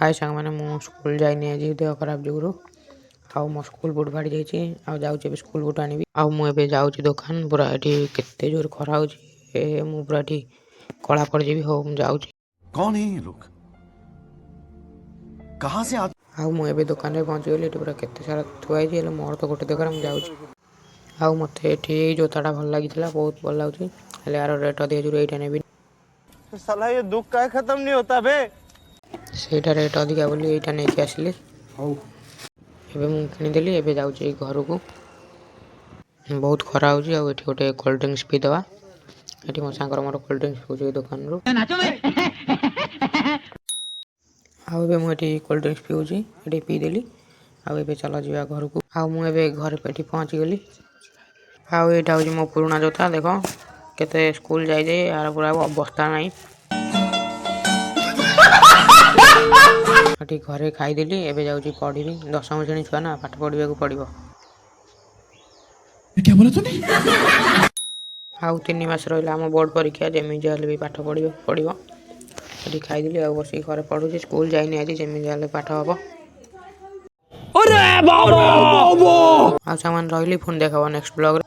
हाय सांग मैंने मु स्कूल जाइनी आज देह खराब जोगुरु आउ मो स्कूल बुट फाड़ी जाइए आ जाऊँ स्कूल बुट आनी आउ मुझे जाऊँ दुकान पूरा ये केते जोर खरा हो पूरा ये कला पड़ जाबी हो जाऊँ कौन है ये लोग कहां से आउ मुझे दुकान में पहुँची गली पूरा केते सारा थुआई मोर तो गोटे दुकान मुझे जाऊँ आउ मत ये जोताटा भल लगी बहुत भल लगे यार रेट अधिक जो ये नेबी साला ये दुख का खत्म नहीं होता बे सेटा रेट अधिका बोली यहीटा नहीं आसिली एबे मु किनीदेली एबे जाऊँ घर को बहुत खरा हो गोटे कोल्ड ड्रिंक्स पी दवा ये मो सांगर मोर कोल्ड ड्रिंक्स पीछे दुकान रू आउ मुझे कोल्ड ड्रिंक्स पीऊँगी ये पीदेली आउ चल जा घर को आउ मुझे घर पे पहुँची गली आउ यहाँ हूँ मो पुराना जोता देख केते स्कूल जाए यार पूरा अवस्था ना घरे खाईदेली एबे जाऊँ पढ़ी 10वीं श्रेणी छुआ ना पाठ पढ़ा पड़ो क्या बोला तूने आउ 3 मास रहा आम बोर्ड परीक्षा जमी जहाँ भी पाठ पढ़ो ये खाईदेली आ बस घर पढ़ुची स्कूल जाइनी आज जमी जहाँ पाठ हम आ सामान रही पुणी देखा नेक्स्ट ब्लॉग।